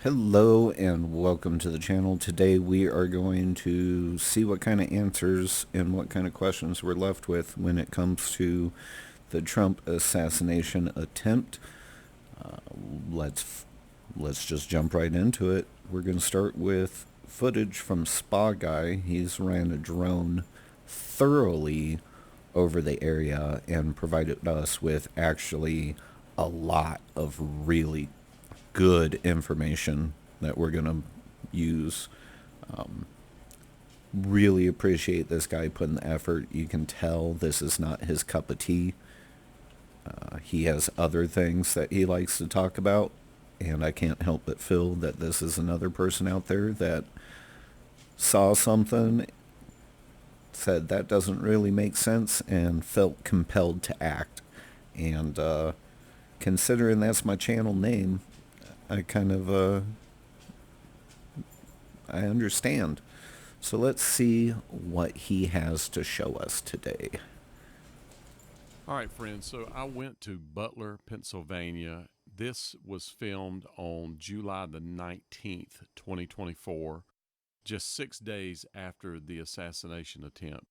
Hello and welcome to the channel. Today we are going to see what kind of answers and what kind of questions we're left with when it comes to the Trump assassination attempt. Uh, let's let's just jump right into it. We're going to start with footage from Spa Guy. He's ran a drone thoroughly over the area and provided us with actually a lot of really good information that we're going to use. Really appreciate this guy putting the effort. You can tell this is not his cup of tea. He has other things that he likes to talk about, and I can't help but feel that this is another person out there that saw something, said that doesn't really make sense, and felt compelled to act. And considering that's my channel name, I kind of I understand. So let's see what he has to show us today. All right, friends. So I went to Butler, Pennsylvania. This was filmed on July the 19th, 2024, just 6 days after the assassination attempt.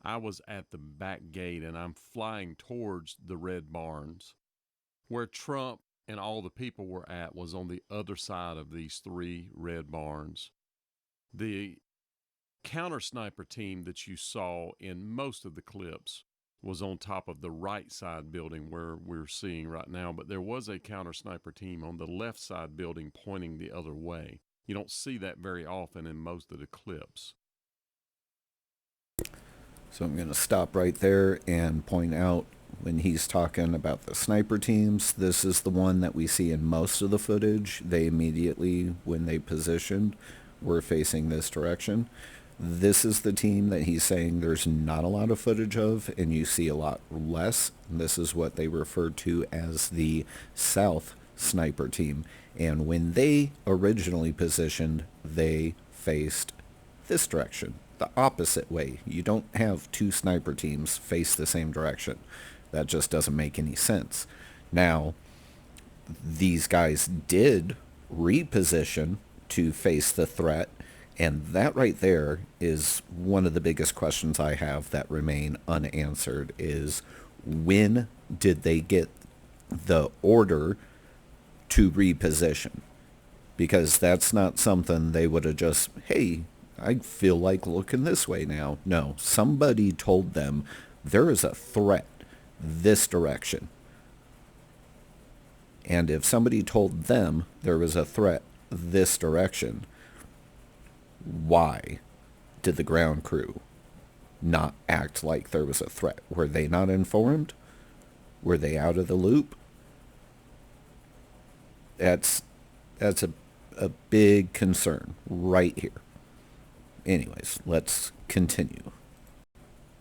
I was at the back gate and I'm flying towards the Red Barns. Where Trump and all the people were at was on the other side of these three red barns. The counter sniper team that you saw in most of the clips was on top of the right side building where we're seeing right now, but there was a counter sniper team on the left side building pointing the other way. You don't see that very often in most of the clips. So I'm going to stop right there and point out when he's talking about the sniper teams, this is the one that we see in most of the footage. They immediately, when they positioned, were facing this direction. This is the team that he's saying there's not a lot of footage of, and you see a lot less. This is what they refer to as the South Sniper Team. And when they originally positioned, they faced this direction, the opposite way. You don't have two sniper teams face the same direction. That just doesn't make any sense. Now, these guys did reposition to face the threat, and that right there is one of the biggest questions I have that remain unanswered is when did they get the order to reposition? Because that's not something they would have just, hey, I feel like looking this way now. No, somebody told them there is a threat this direction. And if somebody told them there was a threat this direction, why did the ground crew not act like there was a threat? Were they not informed? Were they out of the loop? That's a big concern right here. Anyways, let's continue.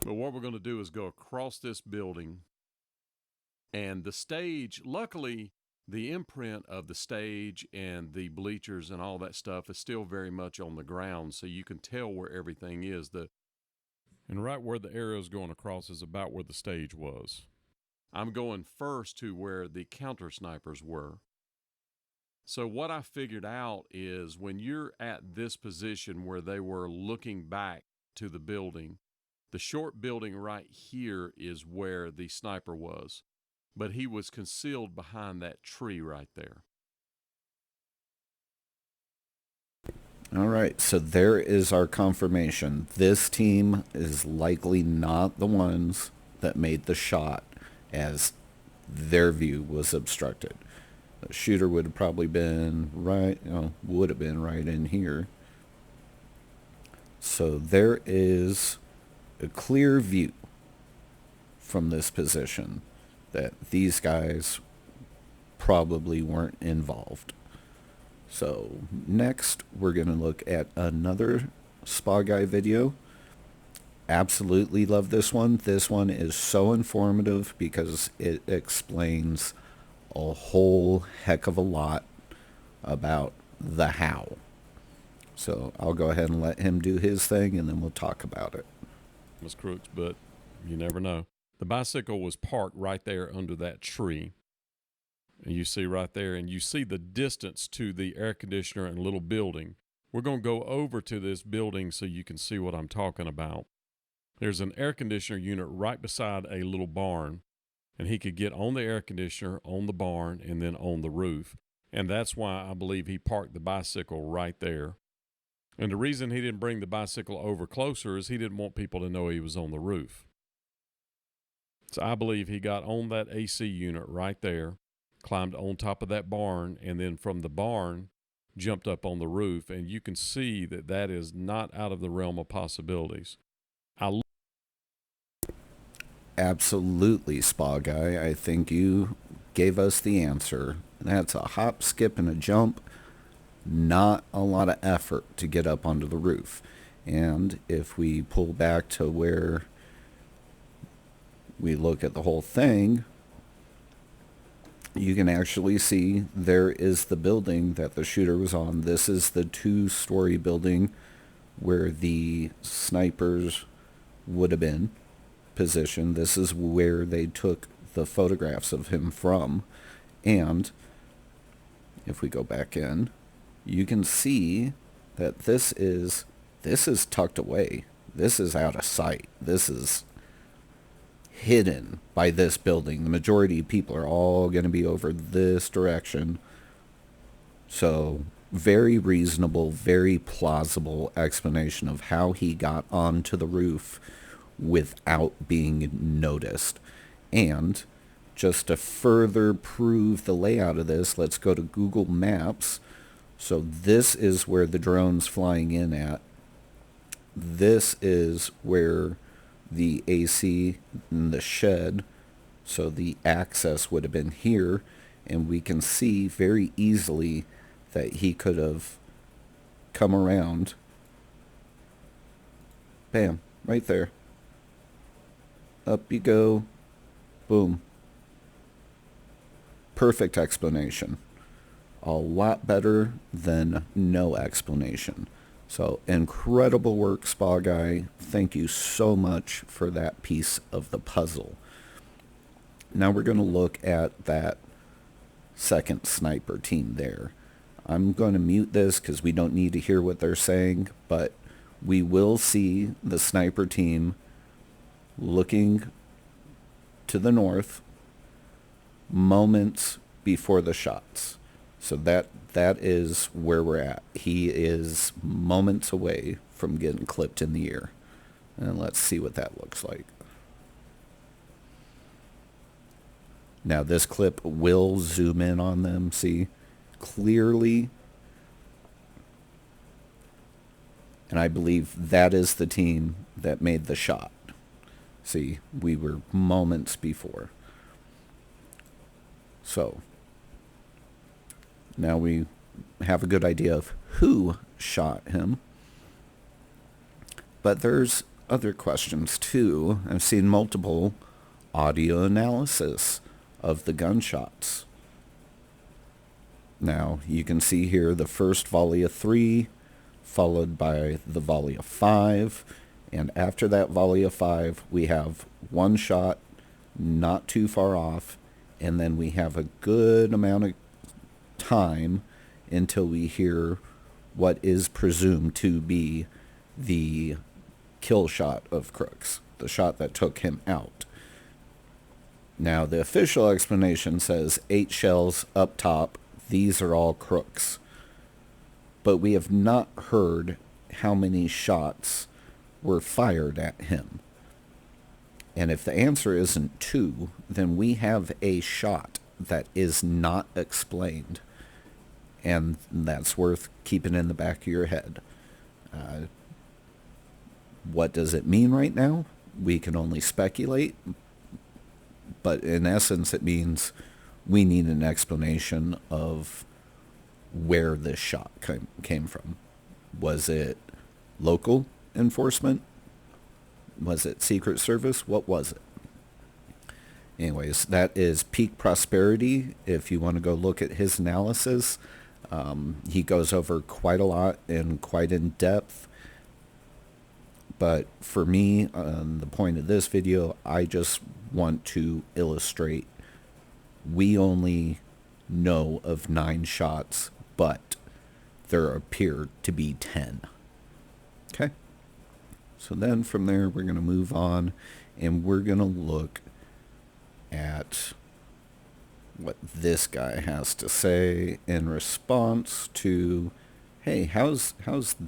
But what we're going to do is go across this building, and the stage, luckily, the imprint of the stage and the bleachers and all that stuff is still very much on the ground, so you can tell where everything is. And right where the arrow is going across is about where the stage was. I'm going first to where the counter snipers were. So what I figured out is when you're at this position where they were looking back to the building, the short building right here is where the sniper was, but he was concealed behind that tree right there. All right, so there is our confirmation. This team is likely not the ones that made the shot, as their view was obstructed. The shooter would have probably been would have been right in here. So there is a clear view from this position that these guys probably weren't involved. So next we're going to look at another Spa Guy video. Absolutely love this one. This one is so informative because it explains a whole heck of a lot about the how. So I'll go ahead and let him do his thing, and then we'll talk about it. Miss Crooks, but you never know. The bicycle was parked right there under that tree. And you see right there, and you see the distance to the air conditioner and little building. We're going to go over to this building so you can see what I'm talking about. There's an air conditioner unit right beside a little barn, and he could get on the air conditioner, on the barn, and then on the roof. And that's why I believe he parked the bicycle right there. And the reason he didn't bring the bicycle over closer is he didn't want people to know he was on the roof. So I believe he got on that AC unit right there, climbed on top of that barn, and then from the barn jumped up on the roof. And you can see that that is not out of the realm of possibilities. Absolutely, Spa Guy. I think you gave us the answer. That's a hop, skip, and a jump. Not a lot of effort to get up onto the roof. And if we pull back to where we look at the whole thing, you can actually see there is the building that the shooter was on. This is the 2-story building where the snipers would have been positioned. This is where they took the photographs of him from. And if we go back in, you can see that this is tucked away. This is out of sight. This is hidden by this building. The majority of people are all going to be over this direction. So very reasonable, very plausible explanation of how he got onto the roof without being noticed. And just to further prove the layout of this, let's go to Google Maps. So this is where the drone's flying in at. This is where the AC in the shed, so the access would have been here, and we can see very easily that he could have come around. Bam, right there. Up you go. Boom. Perfect explanation. A lot better than no explanation. So incredible work, Spa Guy. Thank you so much for that piece of the puzzle. Now we're going to look at that second sniper team there. I'm going to mute this because we don't need to hear what they're saying, but we will see the sniper team looking to the north moments before the shots. So that is where we're at. He is moments away from getting clipped in the ear. And let's see what that looks like. Now this clip will zoom in on them, see, clearly. And I believe that is the team that made the shot. See, we were moments before. So now we have a good idea of who shot him. But there's other questions too. I've seen multiple audio analysis of the gunshots. Now you can see here the first volley of 3, followed by the volley of 5. And after that volley of 5, we have one shot not too far off. And then we have a good amount of time until we hear what is presumed to be the kill shot of Crooks, the shot that took him out. Now, the official explanation says 8 shells up top. These are all Crooks. But we have not heard how many shots were fired at him. And if the answer isn't 2, then we have a shot that is not explained. And that's worth keeping in the back of your head. What does it mean right now? We can only speculate. But in essence, it means we need an explanation of where this shot came from. Was it local enforcement? Was it Secret Service? What was it? Anyways, that is Peak Prosperity. If you want to go look at his analysis, he goes over quite a lot and quite in depth. But for me, the point of this video, I just want to illustrate we only know of 9 shots, but there appear to be 10. Okay. So then from there, we're going to move on, and we're going to look at what this guy has to say in response to, hey, how's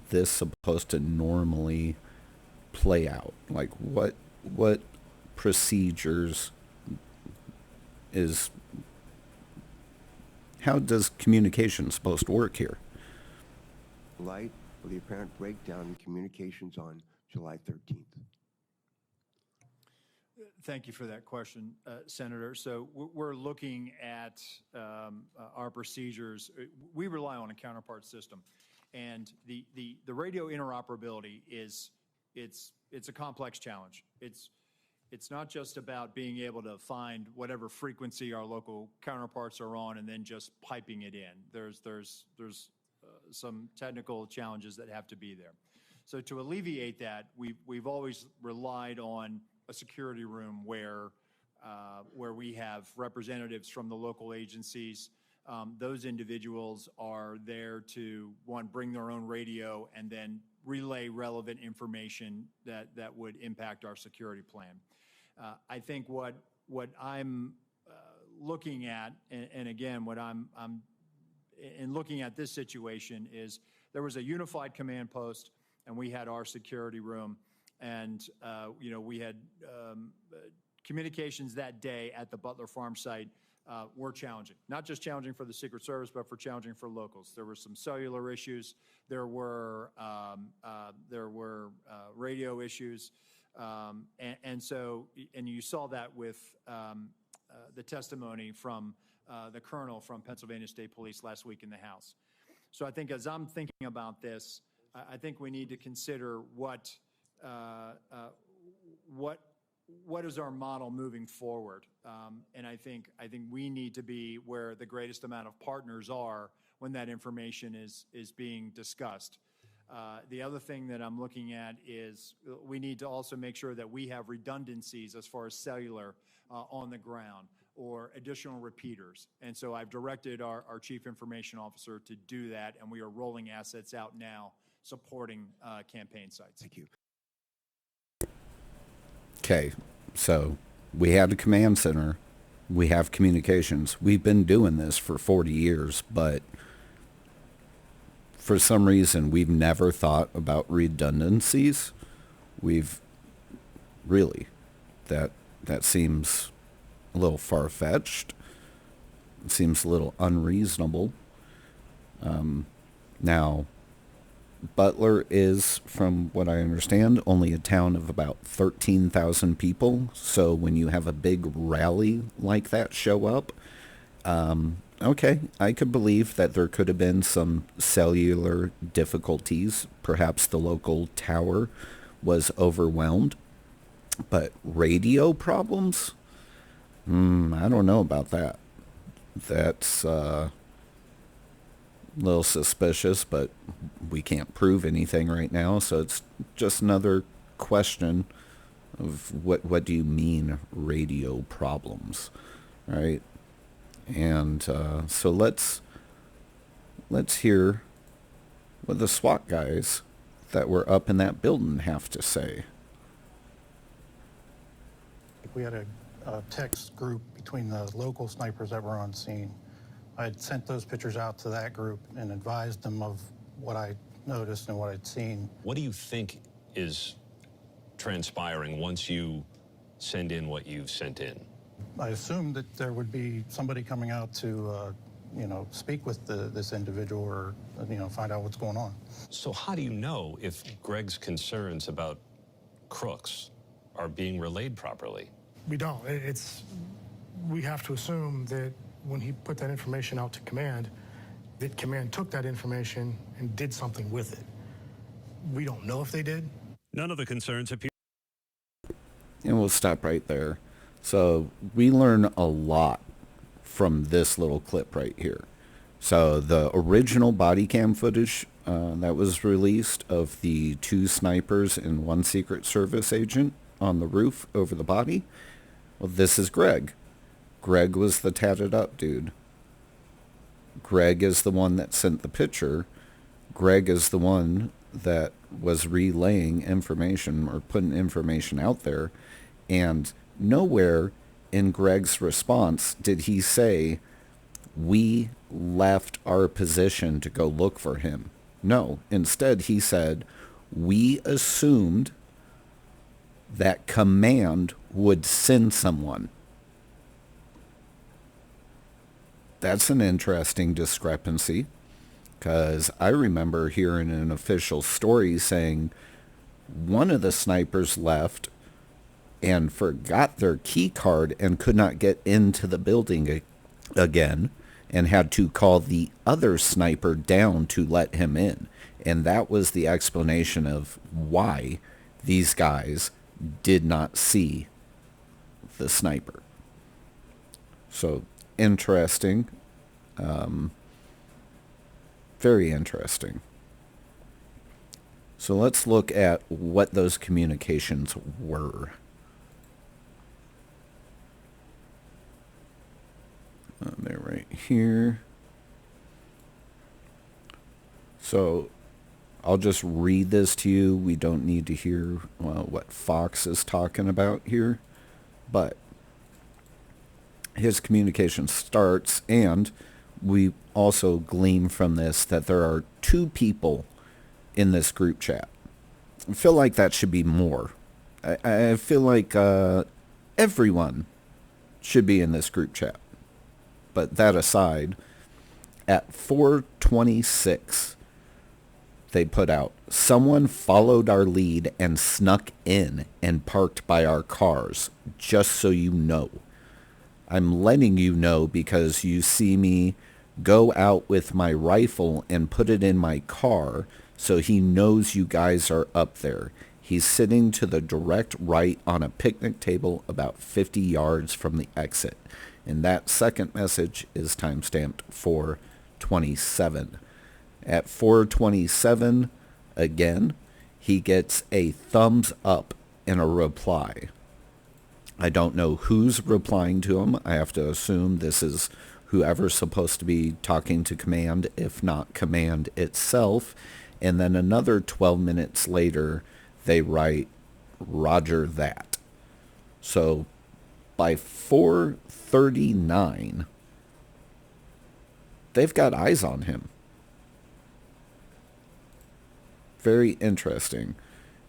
this supposed to normally play out? Like, what procedures is, how does communication supposed to work here? Light of the apparent breakdown in communications on July 13th. Thank you for that question, Senator. So we're looking at our procedures. We rely on a counterpart system, and the radio interoperability it's a complex challenge. It's not just about being able to find whatever frequency our local counterparts are on and then just piping it in. There's some technical challenges that have to be there. So to alleviate that, we've always relied on a security room where we have representatives from the local agencies. Those individuals are there to, one, bring their own radio and then relay relevant information that would impact our security plan. I think what I'm looking at, and again, what I'm in looking at this situation is there was a unified command post, and we had our security room, and we had communications that day at the Butler farm site were challenging. Not just challenging for the Secret Service, but for challenging for locals. There were some cellular issues. There were radio issues, and you saw that with the testimony from the colonel from Pennsylvania State Police last week in the House. So I think as I'm thinking about this, I think we need to consider what is our model moving forward, and I think we need to be where the greatest amount of partners are when that information is being discussed. The other thing that I'm looking at is we need to also make sure that we have redundancies as far as cellular on the ground or additional repeaters. And so I've directed our Chief Information Officer to do that, and we are rolling assets out now supporting campaign sites. Thank you. Okay, so we have the command center, we have communications. We've been doing this for 40 years, but for some reason we've never thought about redundancies. We've really, that seems a little far-fetched. It seems a little unreasonable. Now, Butler is, from what I understand, only a town of about 13,000 people. So when you have a big rally like that show up, okay, I could believe that there could have been some cellular difficulties. Perhaps the local tower was overwhelmed. But radio problems? I don't know about that. That's a little suspicious, but we can't prove anything right now, so it's just another question of what do you mean radio problems, right? And so let's hear what the SWAT guys that were up in that building have to say. We had a text group between the local snipers that were on scene. I had sent those pictures out to that group and advised them of what I noticed and what I'd seen. What do you think is transpiring once you send in what you've sent in? I assumed that there would be somebody coming out to, speak with this individual or, find out what's going on. So how do you know if Greg's concerns about crooks are being relayed properly? We don't. We have to assume that when he put that information out to command, that command took that information and did something with it. We don't know if they did. None of the concerns appear. And we'll stop right there. So we learn a lot from this little clip right here. So the original body cam footage that was released of the 2 snipers and 1 Secret Service agent on the roof over the body, well, this is Greg. Greg was the tatted up dude. Greg is the one that sent the picture. Greg is the one that was relaying information or putting information out there. And nowhere in Greg's response did he say, we left our position to go look for him. No, instead he said, we assumed that command would send someone. That's an interesting discrepancy, because I remember hearing an official story saying one of the snipers left and forgot their key card and could not get into the building again and had to call the other sniper down to let him in. And that was the explanation of why these guys did not see the sniper. So interesting. Very interesting. So let's look at what those communications were. They're right here. So I'll just read this to you. We don't need to hear what Fox is talking about here. But his communication starts, and we also glean from this that there are 2 people in this group chat. I feel like that should be more. I feel like everyone should be in this group chat. But that aside, at 4:26, they put out, someone followed our lead and snuck in and parked by our cars, just so you know. I'm letting you know because you see me go out with my rifle and put it in my car, so he knows you guys are up there. He's sitting to the direct right on a picnic table about 50 yards from the exit. And that second message is timestamped 4:27. At 4:27, again, he gets a thumbs up in a reply. I don't know who's replying to him. I have to assume this is whoever's supposed to be talking to command, if not command itself. And then another 12 minutes later, they write, Roger that. So by 4:39, they've got eyes on him. Very interesting.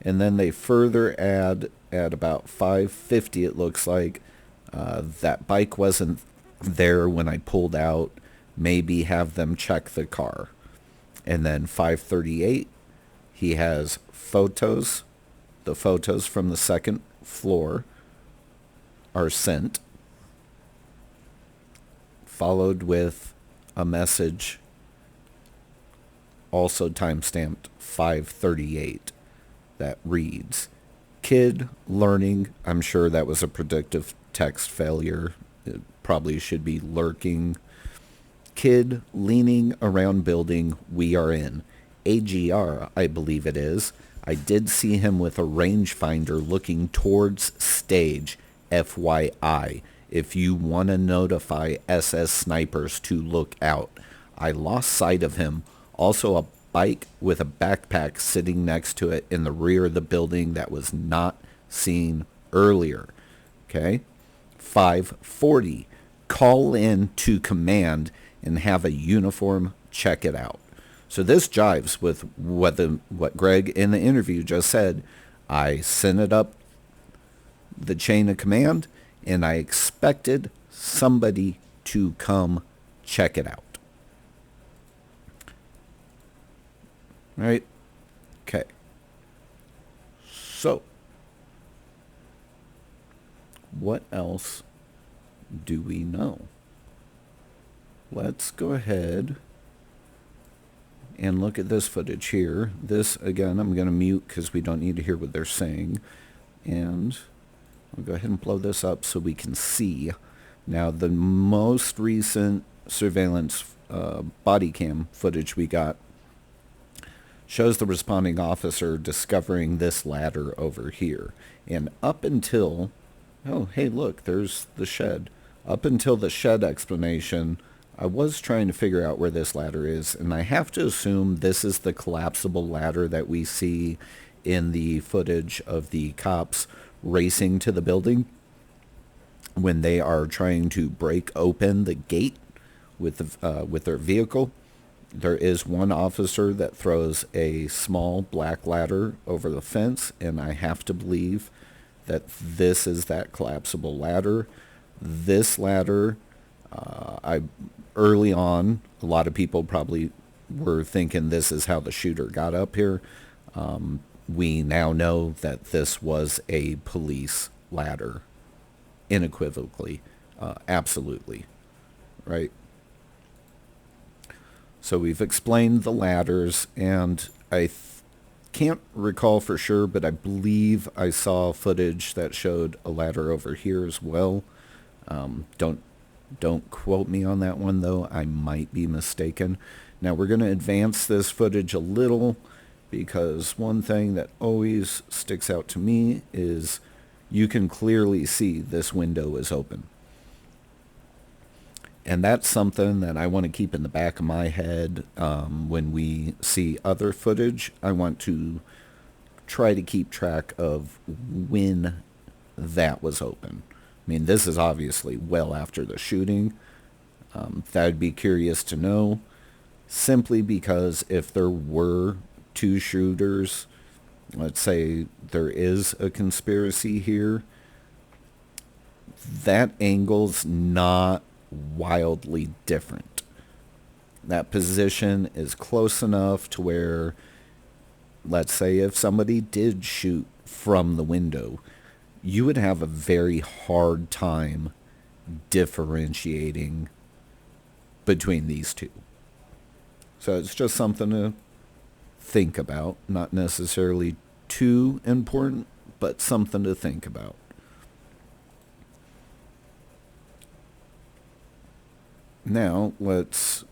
And then they further add at about 5:50, it looks like, that bike wasn't there when I pulled out. Maybe have them check the car. And then 5:38, he has photos. The photos from the second floor are sent, followed with a message also timestamped 5:38 that reads, kid learning. I'm sure that was a predictive text failure. It probably should be lurking. Kid leaning around building we are in. AGR, I believe it is. I did see him with a rangefinder looking towards stage. FYI, if you want to notify SS snipers to look out. I lost sight of him. Also a bike with a backpack sitting next to it in the rear of the building that was not seen earlier. Okay? 5:40, call in to command and have a uniform check it out. So this jives with what Greg in the interview just said. I sent it up the chain of command, and I expected somebody to come check it out. Right? Okay. So, what else do we know? Let's go ahead and look at this footage here. This, again, I'm going to mute because we don't need to hear what they're saying. And I'll go ahead and blow this up so we can see. Now, the most recent surveillance body cam footage we got shows the responding officer discovering this ladder over here. And up until, oh, hey, look, there's the shed. Up until the shed explanation, I was trying to figure out where this ladder is, and I have to assume this is the collapsible ladder that we see in the footage of the cops racing to the building when they are trying to break open the gate with their vehicle. There is one officer that throws a small black ladder over the fence, and I have to believe that this is that collapsible ladder. This ladder, early on, a lot of people probably were thinking this is how the shooter got up here. We now know that this was a police ladder, unequivocally, absolutely, right? So we've explained the ladders, and I can't recall for sure, but I believe I saw footage that showed a ladder over here as well. Don't quote me on that one, though. I might be mistaken. Now we're going to advance this footage a little, because one thing that always sticks out to me is you can clearly see this window is open. And that's something that I want to keep in the back of my head when we see other footage. I want to try to keep track of when that was open. I mean, this is obviously well after the shooting. That I'd be curious to know, simply because if there were two shooters, let's say there is a conspiracy here, that angle's not wildly different. That position is close enough to where, let's say if somebody did shoot from the window, you would have a very hard time differentiating between these two. So it's just something to think about. Not necessarily too important, but something to think about. Now, let's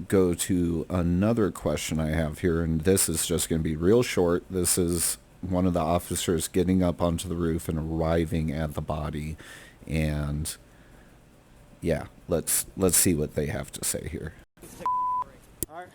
go to another question I have here, and this is just going to be real short. This is one of the officers getting up onto the roof and arriving at the body, and yeah, let's see what they have to say here. All right.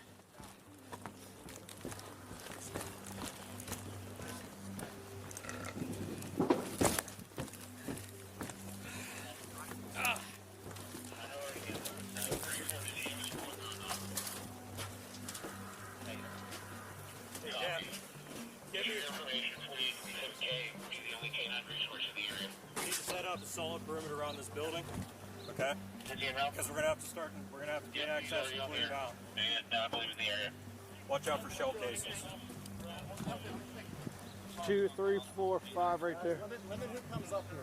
We need to set up a solid perimeter around this building. Okay. Because we're gonna have to get access and clear it out. Watch out for shell cases. 2, 3, 4, 5 right there. Limit who comes up here.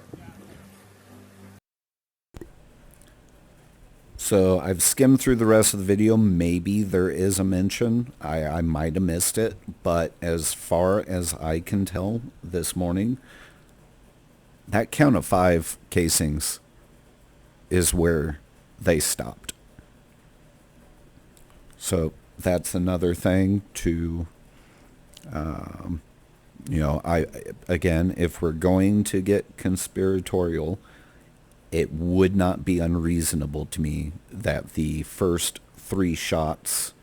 So I've skimmed through the rest of the video. Maybe there is a mention. I might have missed it, but as far as I can tell this morning, that count of 5 casings is where they stopped. So that's another thing to, again, if we're going to get conspiratorial, it would not be unreasonable to me that the first 3 shots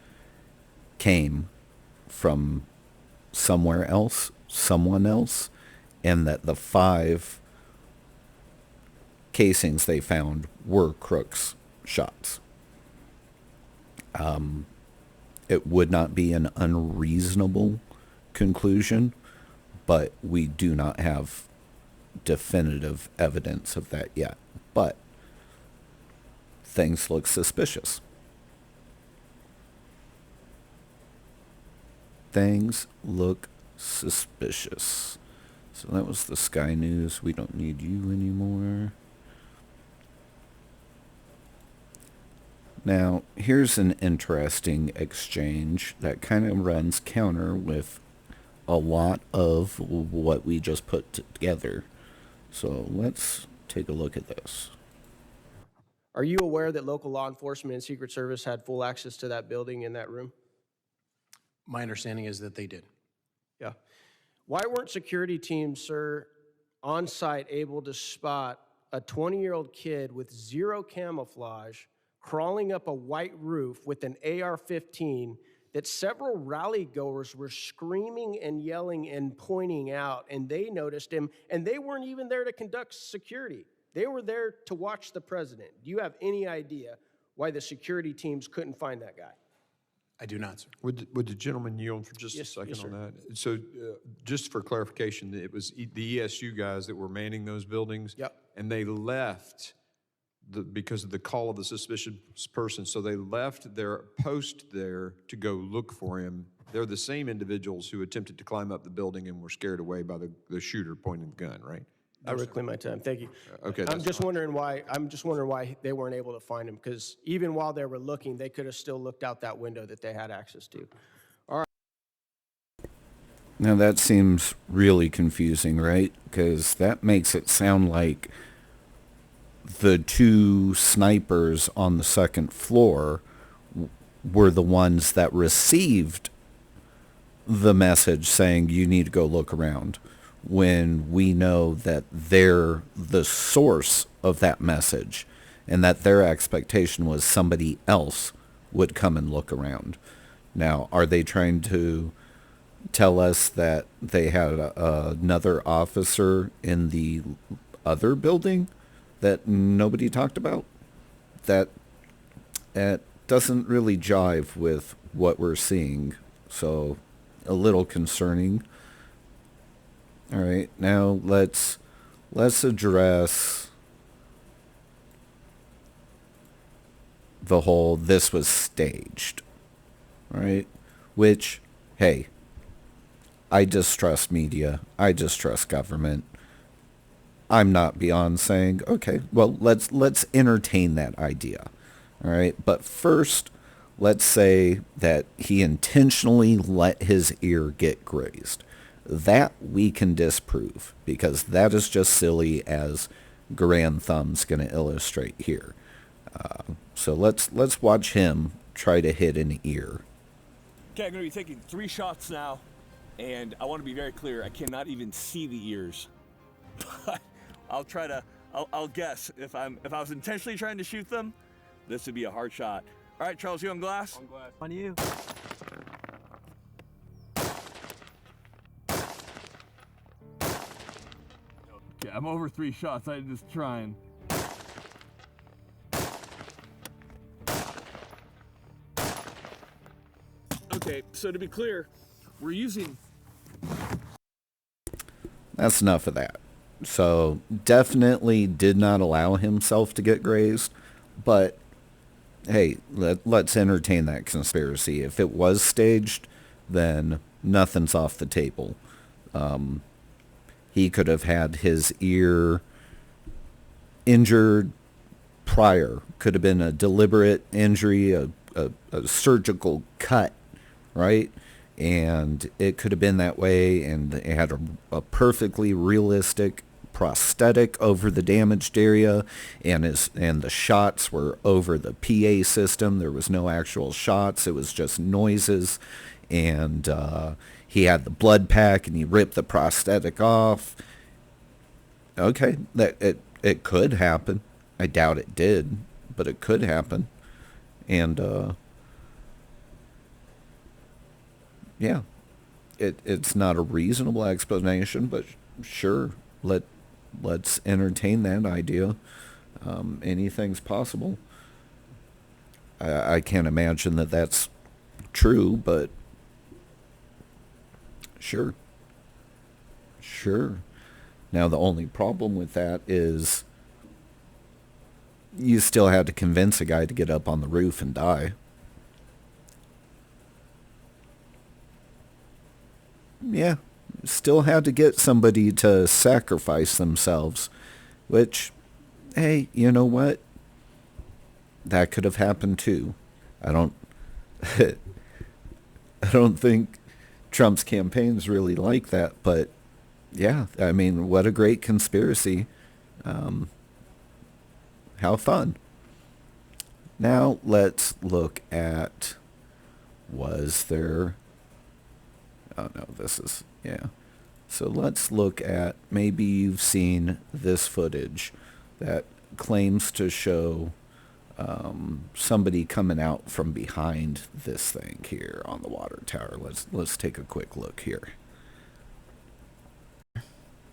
came from somewhere else, someone else, and that the 5 casings they found were Crook's shots. It would not be an unreasonable conclusion, but we do not have definitive evidence of that yet. But things look suspicious. Things look suspicious. So that was the Sky News. We don't need you anymore. Now, here's an interesting exchange that kind of runs counter with a lot of what we just put together. So let's take a look at this. Are you aware that local law enforcement and Secret Service had full access to that building in that room? My understanding is that they did. Yeah. Why weren't security teams, sir, on site able to spot a 20-year-old kid with 0 camouflage crawling up a white roof with an AR-15 that several rally goers were screaming and yelling and pointing out, and they noticed him, and they weren't even there to conduct security. They were there to watch the president. Do you have any idea why the security teams couldn't find that guy? I do not, sir. Would the gentleman yield for just a Yes, second yes, on sir. that? So just for clarification, it was the ESU guys that were manning those buildings? Yep. And they left because of the call of the suspicious person, so they left their post there to go look for him. They're the same individuals who attempted to climb up the building and were scared away by the shooter pointing the gun, right? I reclaim my time. Thank you. Okay, I'm that's just fine. wondering why. I'm just wondering why they weren't able to find him, because even while they were looking, they could have still looked out that window that they had access to. Now that seems really confusing, right? Because that makes it sound like the two snipers on the second floor were the ones that received the message saying you need to go look around, when we know that they're the source of that message and that their expectation was somebody else would come and look around. Now, are they trying to tell us that they had another officer in the other building that nobody talked about? That doesn't really jive with what we're seeing, so a little concerning. All right, now let's address the whole this was staged, all right? Which, hey, I distrust media. I distrust government. I'm not beyond saying, okay, well, let's entertain that idea, all right? But first, let's say that he intentionally let his ear get grazed. That we can disprove, because that is just silly, as Grand Thumb's going to illustrate here. So let's watch him try to hit an ear. Okay, I'm going to be taking 3 shots now, and I want to be very clear. I cannot even see the ears, but I'll guess. If I was intentionally trying to shoot them, this would be a hard shot. All right, Charles, you on glass? On glass. On you. Okay, I'm over 3 shots. I'm just trying. Okay, so to be clear, we're using... That's enough of that. So definitely did not allow himself to get grazed, but hey, let's entertain that conspiracy. If it was staged, then nothing's off the table. He could have had his ear injured prior. Could have been a deliberate injury, a surgical cut, right? And it could have been that way, and it had a perfectly realistic prosthetic over the damaged area, and the shots were over the PA system. There was no actual shots. It was just noises, and he had the blood pack, and he ripped the prosthetic off. Okay, that it could happen. I doubt it did, but it could happen. And yeah, it's not a reasonable explanation, but sure, let's entertain that idea. Anything's possible. I can't imagine that that's true, but sure. Now, the only problem with that is you still had to convince a guy to get up on the roof and die. Yeah, still had to get somebody to sacrifice themselves, which, hey, you know what? That could have happened too. I don't think Trump's campaign's really like that, but yeah, I mean, what a great conspiracy. How fun. Now let's look at, was there... Oh, no, this is, yeah. So let's look at, maybe you've seen this footage that claims to show somebody coming out from behind this thing here on the water tower. Let's take a quick look here.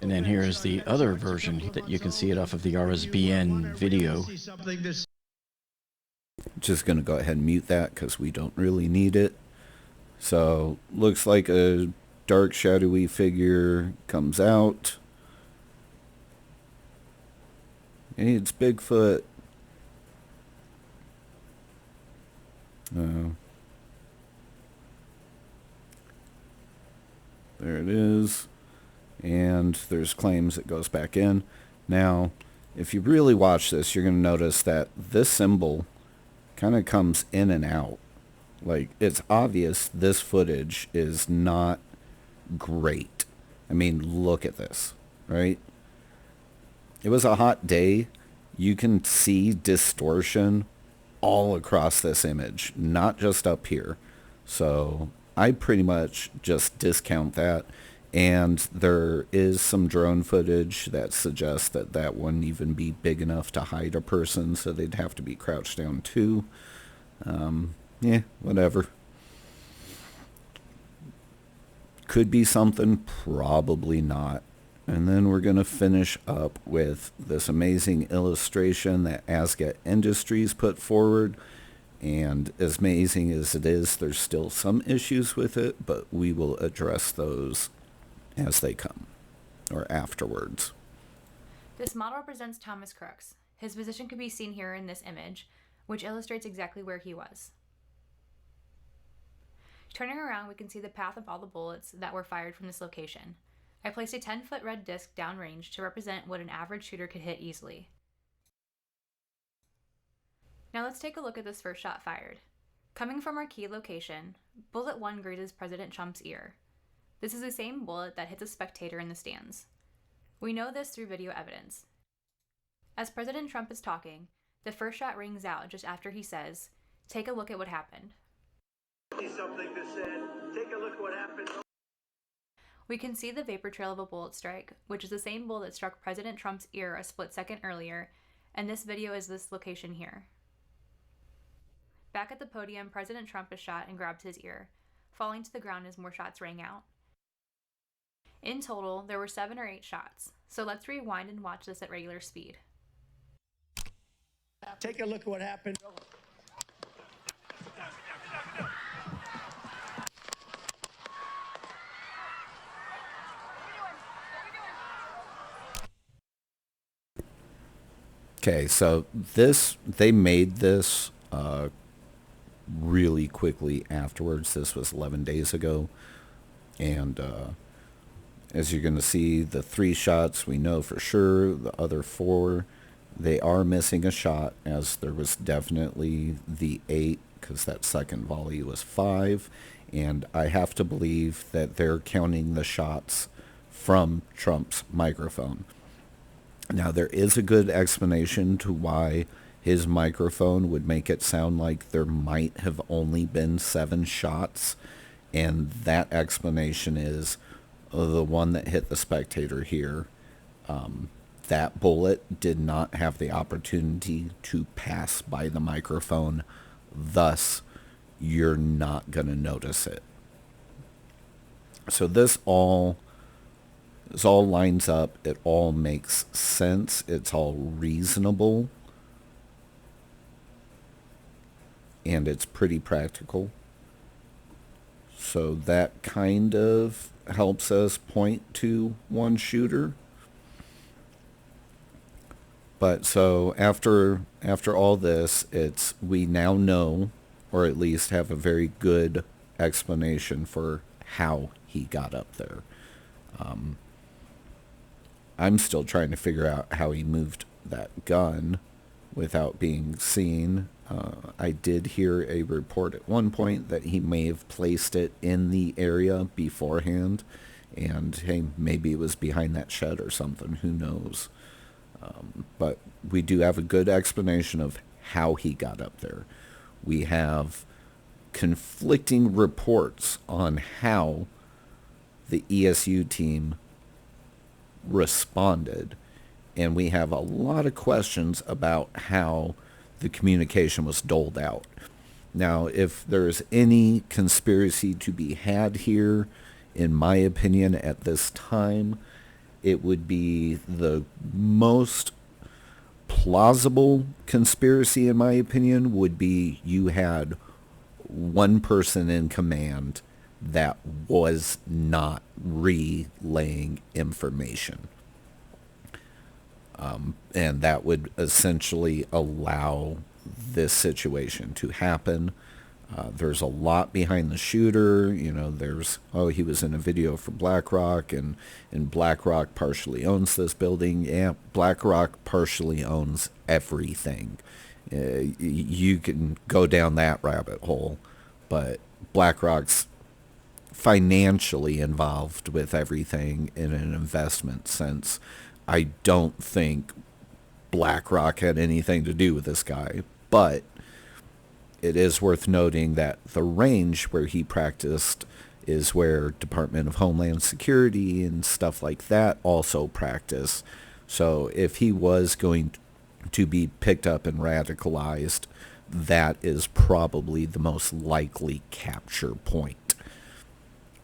And then here is the other version that you can see it off of the RSBN video. Just going to go ahead and mute that because we don't really need it. So, looks like a dark shadowy figure comes out. And it's Bigfoot. There it is. And there's claims it goes back in. Now, if you really watch this, you're going to notice that this symbol kind of comes in and out. Like, it's obvious this footage is not great. I mean, look at this, right? It was a hot day. You can see distortion all across this image, not just up here. So I pretty much just discount that. And there is some drone footage that suggests that that wouldn't even be big enough to hide a person, so they'd have to be crouched down too. Yeah, whatever. Could be something, probably not. And then we're going to finish up with this amazing illustration that Asget Industries put forward. And as amazing as it is, there's still some issues with it, but we will address those as they come, or afterwards. This model represents Thomas Crooks. His position can be seen here in this image, which illustrates exactly where he was. Turning around, we can see the path of all the bullets that were fired from this location. I placed a 10-foot red disc downrange to represent what an average shooter could hit easily. Now let's take a look at this first shot fired. Coming from our key location, bullet 1 grazes President Trump's ear. This is the same bullet that hits a spectator in the stands. We know this through video evidence. As President Trump is talking, the first shot rings out just after he says, "Take a look at what happened." Something that said, "Take a look at what happened." We can see the vapor trail of a bullet strike, which is the same bullet that struck President Trump's ear a split second earlier, and this video is this location here. Back at the podium, President Trump is shot and grabs his ear, falling to the ground as more shots rang out. In total, there were 7 or 8 shots, so let's rewind and watch this at regular speed. Take a look at what happened. Okay, so they made this really quickly afterwards. This was 11 days ago. And as you're going to see, the 3 shots we know for sure. The other 4, they are missing a shot, as there was definitely the 8, because that second volley was 5. And I have to believe that they're counting the shots from Trump's microphone. Now, there is a good explanation to why his microphone would make it sound like there might have only been 7 shots. And that explanation is the one that hit the spectator here. That bullet did not have the opportunity to pass by the microphone. Thus, you're not going to notice it. So this all lines up. It all makes sense. It's all reasonable. And it's pretty practical. So that kind of helps us point to one shooter. But so after all this, we now know, or at least have a very good explanation for how he got up there. I'm still trying to figure out how he moved that gun without being seen. I did hear a report at one point that he may have placed it in the area beforehand, and hey, maybe it was behind that shed or something, who knows. But we do have a good explanation of how he got up there. We have conflicting reports on how the ESU team responded, and we have a lot of questions about how the communication was doled out. Now, if there's any conspiracy to be had here, in my opinion, at this time, it would be the most plausible conspiracy, in my opinion, would be you had one person in command that was not relaying information. And that would essentially allow this situation to happen. There's a lot behind the shooter. You know, there's, oh, he was in a video for BlackRock, and BlackRock partially owns this building. Yeah, BlackRock partially owns everything. You can go down that rabbit hole, but BlackRock's financially involved with everything in an investment sense. I don't think BlackRock had anything to do with this guy, but it is worth noting that the range where he practiced is where Department of Homeland Security and stuff like that also practice. So if he was going to be picked up and radicalized, that is probably the most likely capture point.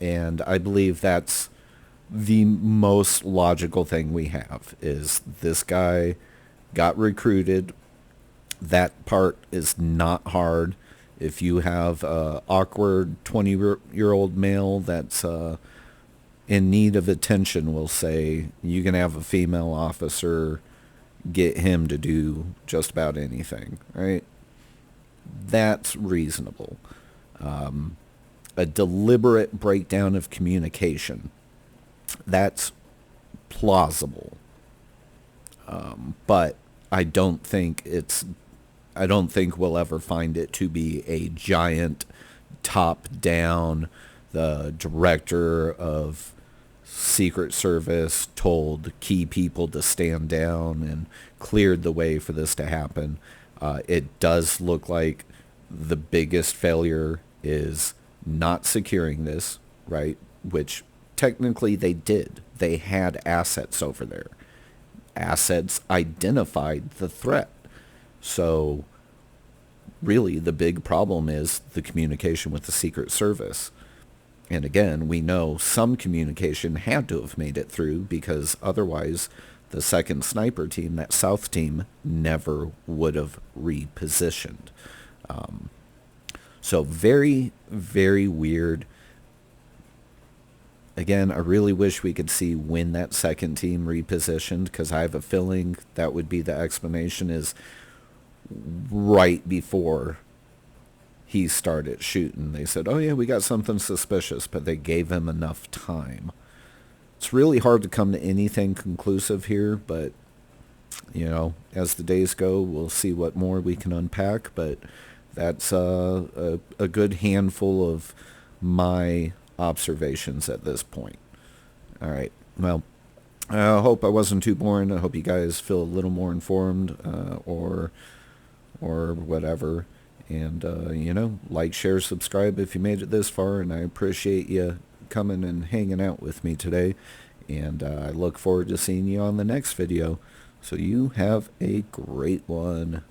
And I believe that's the most logical thing we have, is this guy got recruited. That part is not hard. If you have an awkward 20-year-old male that's in need of attention, we'll say, you can have a female officer get him to do just about anything, right? That's reasonable. A deliberate breakdown of communication, that's plausible. But I don't think we'll ever find it to be a giant top-down, the director of Secret Service told key people to stand down and cleared the way for this to happen. It does look like the biggest failure is not securing this, right? Which technically they did. They had assets over there. Assets identified the threat. So really the big problem is the communication with the Secret Service. And again, we know some communication had to have made it through, because otherwise the second sniper team, that South team, never would have repositioned. So very, very weird. Again, I really wish we could see when that second team repositioned, because I have a feeling that would be the explanation, is right before he started shooting. They said, oh yeah, we got something suspicious, but they gave him enough time. It's really hard to come to anything conclusive here, but, you know, as the days go, we'll see what more we can unpack, but that's a good handful of my observations at this point. All right. Well, I hope I wasn't too boring. I hope you guys feel a little more informed, or whatever. And, you know, like, share, subscribe if you made it this far, and I appreciate you coming and hanging out with me today. And I look forward to seeing you on the next video. So you have a great one.